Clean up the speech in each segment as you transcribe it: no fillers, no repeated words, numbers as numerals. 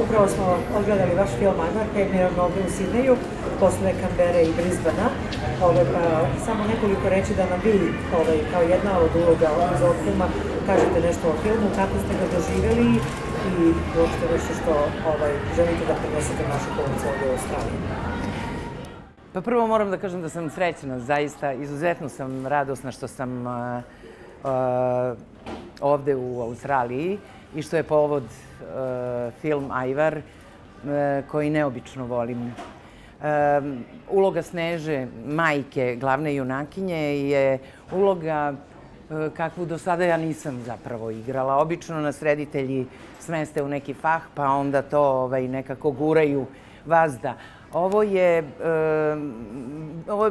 upravo smo odgledali vaš film Ajvar, premijeran ovde u Sidneju, posle Kambere i Brisbana. Samo nekoliko reći da nam vi, kao jedna od uloga iz ovog filma, kažete nešto o filmu, kako ste ga doživjeli i uopšte nešto što želite da prenesete našu publici ovde u Australiji. Pa prvo moram da kažem da sam srećna, zaista izuzetno sam radosna što sam ovde u Australiji i što je povod film Ajvar, koji neobično volim. Uloga Sneže, majke glavne junakinje, je uloga kakvu do sada ja nisam zapravo igrala. Obično nas reditelji smeste u neki fah, pa onda to nekako guraju vazda. Ovo je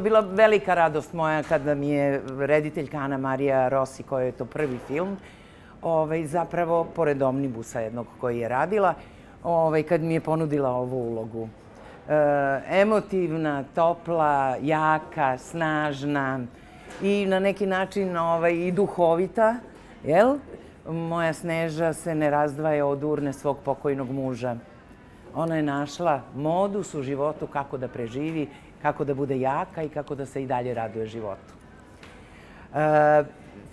bila velika radost moja kada mi je rediteljka Ana Marija Rossi, koja je to prvi film, zapravo, pored Omnibusa jednog koji je radila, kad mi je ponudila ovu ulogu. Emotivna, topla, jaka, snažna i na neki način i duhovita, jel? Moja Sneža se ne razdvaja od urne svog pokojnog muža. Ona je našla modus u životu kako da preživi, kako da bude jaka i kako da se i dalje raduje životu.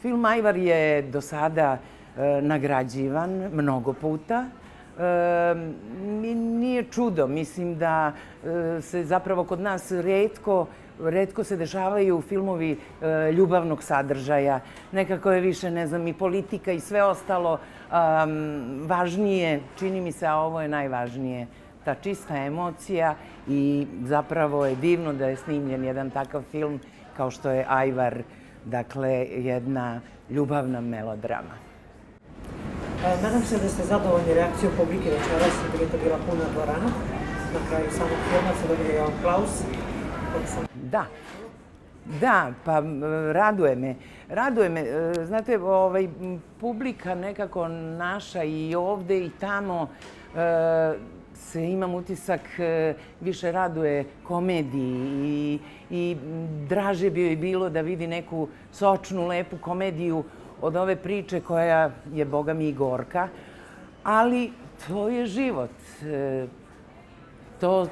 Film Ajvar je do sada nagrađivan mnogo puta. Nije čudo, mislim da se zapravo kod nas retko se dešavaju filmovi ljubavnog sadržaja. Nekako je više, ne znam, i politika i sve ostalo važnije, čini mi se, a ovo je najvažnije. Ta čista emocija i zapravo je divno da je snimljen jedan takav film kao što je Ajvar, dakle, jedna ljubavna melodrama. Nadam se da ste zadovoljni reakcijom publike večeras, jer je to bila puna dvorana. Na kraju samog filma se dobili jedan aplauz. Da, pa raduje me. Znate, publika nekako naša i ovde i tamo se, imam utisak, više raduje komediji i draže bi joj bilo da vidi neku sočnu, lepu komediju od ove priče koja je, boga mi, i gorka, ali to je život.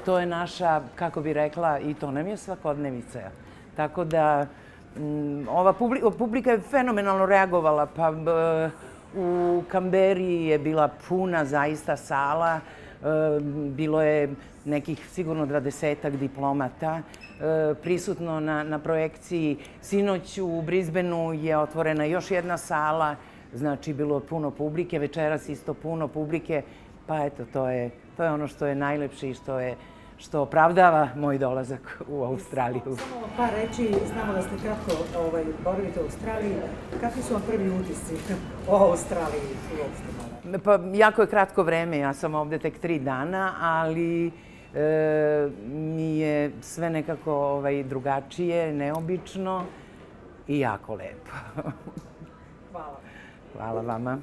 To je naša, kako bi rekla, i to nam je svakodnevica. Tako da, ova publika je fenomenalno reagovala, pa u Kamberi je bila puna zaista sala, bilo je nekih sigurno 20-ak diplomata prisutno na projekciji. Sinoć u Brisbaneu je otvorena još jedna sala, znači bilo je puno publike, večeras isto puno publike, pa eto, to je ono što je najlepše i što opravdava moj dolazak u Australiju. Samo par reči, znamo da ste kratko boravite u Australiji. Kakvi su vam prvi utisci o Australiji uopšte? Pa, jako je kratko vreme, ja sam ovde tek 3 dana, ali mi je sve nekako drugačije, neobično i jako lepo. Hvala. Hvala vama.